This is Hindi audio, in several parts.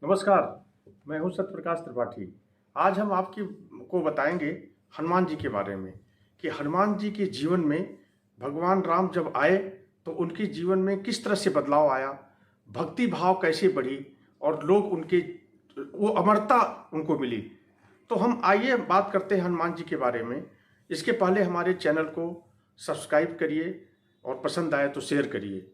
नमस्कार, मैं हूं सत्यप्रकाश त्रिपाठी। आज हम आपकी को बताएंगे हनुमान जी के बारे में कि हनुमान जी के जीवन में भगवान राम जब आए तो उनके जीवन में किस तरह से बदलाव आया, भक्ति भाव कैसे बढ़ी और लोग उनके वो अमरता उनको मिली। तो हम आइए बात करते हैं हनुमान जी के बारे में। इसके पहले हमारे चैनल को सब्सक्राइब करिए और पसंद आए तो शेयर करिए।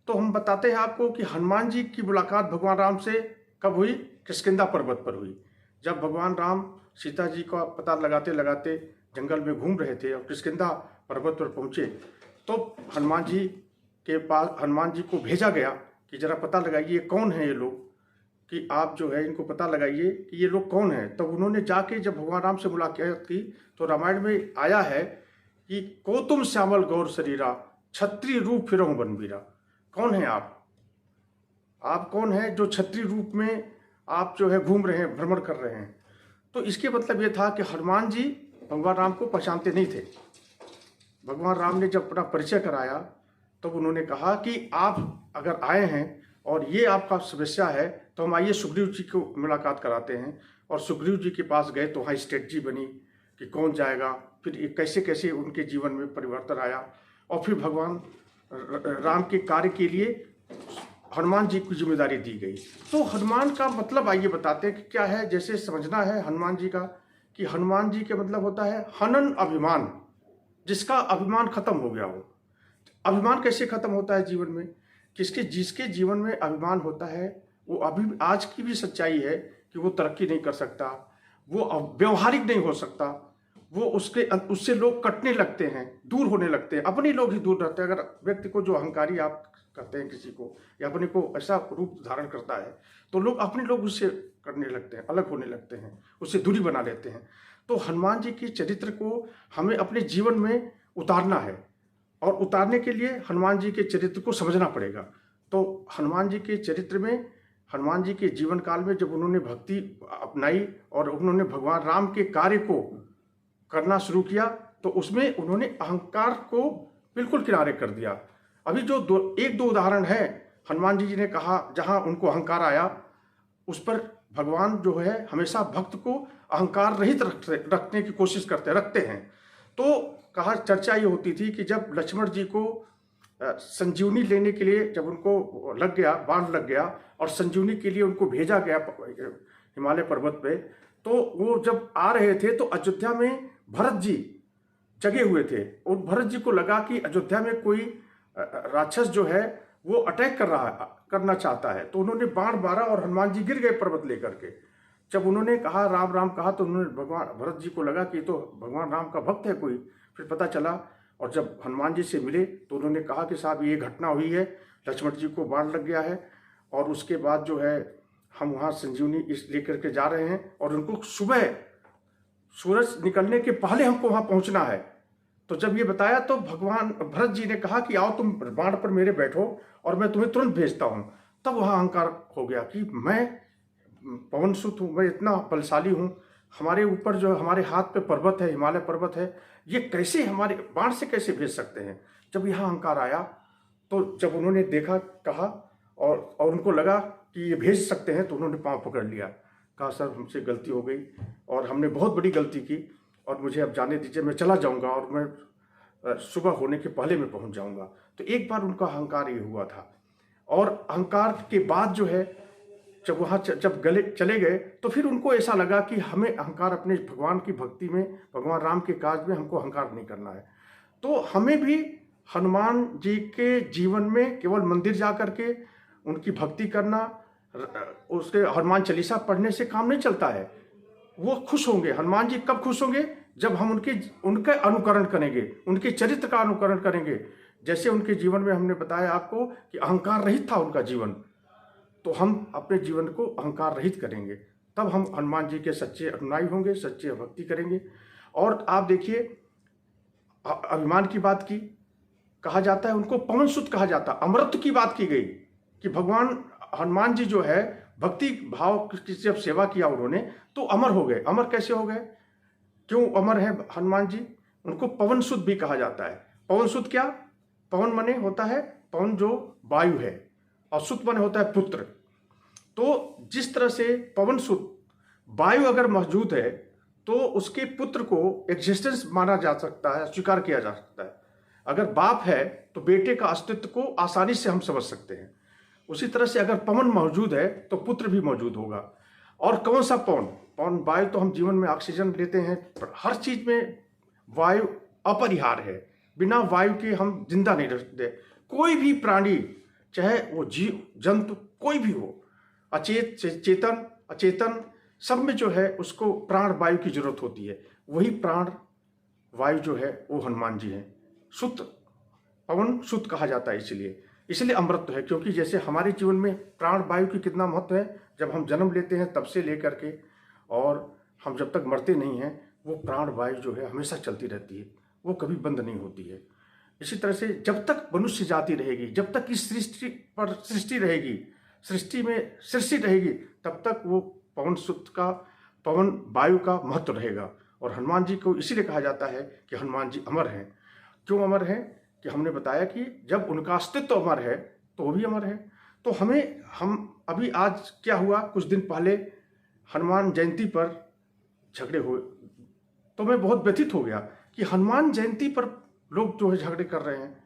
तो हम बताते हैं आपको कि हनुमान जी की मुलाकात भगवान राम से कब हुई। किष्किंधा पर्वत पर हुई। जब भगवान राम सीता जी का पता लगाते लगाते जंगल में घूम रहे थे और किष्किंधा पर्वत पर पहुंचे तो हनुमान जी को भेजा गया कि जरा पता लगाइए कौन है ये लोग, कि आप जो है इनको पता लगाइए कि ये लोग कौन हैं। तब उन्होंने जाके जब भगवान राम से मुलाकात की तो रामायण में आया है कि को तुम श्यामल गौर शरीरा, क्षत्रिय रूप फिरहु बनबीरा। कौन है आप कौन है जो क्षत्रिय रूप में आप जो है घूम रहे हैं, भ्रमण कर रहे हैं। तो इसके मतलब ये था कि हनुमान जी भगवान राम को पहचानते नहीं थे। भगवान राम ने जब अपना परिचय कराया तब तो उन्होंने कहा कि आप अगर आए हैं और ये आपका समस्या है तो हम आइए सुग्रीव जी को मुलाकात कराते हैं। और सुग्रीव जी के पास गए तो वहाँ स्ट्रेटजी बनी कि कौन जाएगा, फिर कैसे कैसे उनके जीवन में परिवर्तन आया और फिर भगवान राम के कार्य के लिए हनुमान जी को जिम्मेदारी दी गई। तो हनुमान का मतलब आइए बताते हैं कि क्या है। जैसे समझना है हनुमान जी का कि हनुमान जी के मतलब होता है हनन अभिमान, जिसका अभिमान खत्म हो गया हो। अभिमान कैसे खत्म होता है जीवन में? जिसके जीवन में अभिमान होता है वो अभी आज की भी सच्चाई है कि वो तरक्की नहीं कर सकता, वो व्यवहारिक नहीं हो सकता, वो उससे लोग कटने लगते हैं, दूर होने लगते हैं, अपने लोग ही दूर रहते हैं। अगर व्यक्ति को जो अहंकारी आप कहते हैं किसी को या अपने को ऐसा रूप धारण करता है तो लोग अपने लोग उससे करने लगते हैं, अलग होने लगते हैं, उससे दूरी बना लेते हैं। तो हनुमान जी के चरित्र को हमें अपने जीवन में उतारना है और उतारने के लिए हनुमान जी के चरित्र को समझना पड़ेगा। तो हनुमान जी के चरित्र में, हनुमान जी के जीवन काल में जब उन्होंने भक्ति अपनाई और उन्होंने भगवान राम के कार्य को करना शुरू किया तो उसमें उन्होंने अहंकार को बिल्कुल किनारे कर दिया। अभी जो एक दो उदाहरण है हनुमान जी ने कहा जहां उनको अहंकार आया, उस पर भगवान जो है हमेशा भक्त को अहंकार रहित रखने की कोशिश रखते हैं। तो कहा चर्चा ये होती थी कि जब लक्ष्मण जी को संजीवनी लेने के लिए जब उनको लग गया, बाण लग गया और संजीवनी के लिए उनको भेजा गया हिमालय पर्वत पे, तो वो जब आ रहे थे तो अयोध्या में भरत जी जगे हुए थे और भरत जी को लगा कि अयोध्या में कोई राक्षस जो है वो अटैक करना चाहता है। तो उन्होंने बाण मारा और हनुमान जी गिर गए पर्वत लेकर के। जब उन्होंने कहा राम राम कहा तो उन्होंने भगवान भरत जी को लगा कि तो भगवान राम का भक्त है कोई। फिर पता चला और जब हनुमान जी से मिले तो उन्होंने कहा कि साहब ये घटना हुई है, लक्ष्मण जी को बाण लग गया है और उसके बाद जो है हम वहाँ संजीवनी इस लेकर के जा रहे हैं और उनको सुबह सूरज निकलने के पहले हमको वहाँ पहुँचना है। तो जब ये बताया तो भगवान भरत जी ने कहा कि आओ तुम बाण पर मेरे बैठो और मैं तुम्हें तुरंत भेजता हूँ। तब वहाँ अहंकार हो गया कि मैं पवन सुत हूँ, मैं इतना बलशाली हूँ, हमारे ऊपर जो हमारे हाथ पे पर्वत है, हिमालय पर्वत है, ये कैसे हमारे बाण से कैसे भेज सकते हैं। जब यहाँ अहंकार आया तो जब उन्होंने देखा कहा और उनको लगा कि ये भेज सकते हैं तो उन्होंने पाँव पकड़ लिया, कहा सर हमसे गलती हो गई और हमने बहुत बड़ी गलती की और मुझे अब जाने दीजिए, मैं चला जाऊंगा और मैं सुबह होने के पहले मैं पहुंच जाऊंगा। तो एक बार उनका अहंकार ये हुआ था और अहंकार के बाद जो है जब वहाँ जब चले गए तो फिर उनको ऐसा लगा कि हमें अहंकार अपने भगवान की भक्ति में, भगवान राम के काज में हमको अहंकार नहीं करना है। तो हमें भी हनुमान जी के जीवन में केवल मंदिर जा करके उनकी भक्ति करना, उसके हनुमान चालीसा पढ़ने से काम नहीं चलता है। वो खुश होंगे, हनुमान जी कब खुश होंगे? जब हम उनके अनुकरण करेंगे, उनके चरित्र का अनुकरण करेंगे। जैसे उनके जीवन में हमने बताया आपको कि अहंकार रहित था उनका जीवन, तो हम अपने जीवन को अहंकार रहित करेंगे, तब हम हनुमान जी के सच्चे अनुयायी होंगे, सच्चे भक्ति करेंगे। और आप देखिए अभिमान की बात की, कहा जाता है उनको पवन सुत कहा जाता, अमरत्व की बात की गई कि भगवान हनुमान जी जो है भक्ति भाव की जब सेवा किया उन्होंने तो अमर हो गए। अमर कैसे हो गए? क्यों अमर है हनुमान जी? उनको पवन सुत भी कहा जाता है। पवन सुत क्या? पवन मने होता है पवन जो वायु है और सुत मने होता है पुत्र। तो जिस तरह से पवन सुत वायु अगर मौजूद है तो उसके पुत्र को एग्जिस्टेंस माना जा सकता है, स्वीकार किया जा सकता है। अगर बाप है तो बेटे का अस्तित्व को आसानी से हम समझ सकते हैं। उसी तरह से अगर पवन मौजूद है तो पुत्र भी मौजूद होगा। और कौन सा पवन? पवन वायु तो हम जीवन में ऑक्सीजन लेते हैं, पर हर चीज में वायु अपरिहार्य है। बिना वायु के हम जिंदा नहीं रहते। कोई भी प्राणी, चाहे वो जीव जंतु कोई भी हो, अचेत चेतन अचेतन, सब में जो है उसको प्राण वायु की जरूरत होती है। वही प्राण वायु जो है वो हनुमान जी हैं। सुत पवन सुत कहा जाता है इसलिए अमृत है, क्योंकि जैसे हमारे जीवन में प्राण वायु की कितना महत्व है। जब हम जन्म लेते हैं तब से लेकर के और हम जब तक मरते नहीं हैं, वो प्राण वायु जो है हमेशा चलती रहती है, वो कभी बंद नहीं होती है। इसी तरह से जब तक मनुष्य जाति रहेगी, जब तक इस सृष्टि पर सृष्टि रहेगी, सृष्टि में सृष्टि रहेगी, तब तक वो पवन सुत का, पवन वायु का महत्व रहेगा। और हनुमान जी को इसीलिए कहा जाता है कि हनुमान जी अमर हैं। क्यों अमर हैं? कि हमने बताया कि जब उनका अस्तित्व अमर है तो वो भी अमर है। तो हम अभी आज क्या हुआ, कुछ दिन पहले हनुमान जयंती पर झगड़े हुए, तो मैं बहुत व्यथित हो गया कि हनुमान जयंती पर लोग जो है झगड़े कर रहे हैं,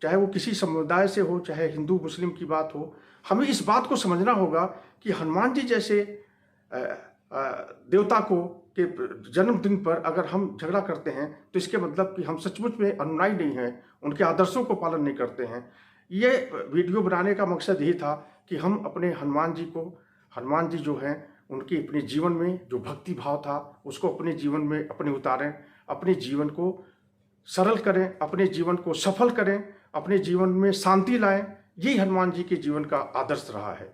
चाहे वो किसी समुदाय से हो, चाहे हिंदू मुस्लिम की बात हो। हमें इस बात को समझना होगा कि हनुमान जी जैसे देवता को के जन्मदिन पर अगर हम झगड़ा करते हैं तो इसके मतलब कि हम सचमुच में अनुयायी नहीं हैं, उनके आदर्शों को पालन नहीं करते हैं। ये वीडियो बनाने का मकसद यही था कि हम अपने हनुमान जी जो हैं उनके अपने जीवन में जो भक्ति भाव था उसको अपने जीवन में अपने उतारें, अपने जीवन को सरल करें, अपने जीवन को सफल करें, अपने जीवन में शांति लाएं। यही हनुमान जी के जीवन का आदर्श रहा है।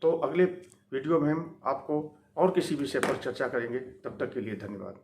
तो अगले वीडियो में हम आपको और किसी विषय पर चर्चा करेंगे। तब तक के लिए धन्यवाद।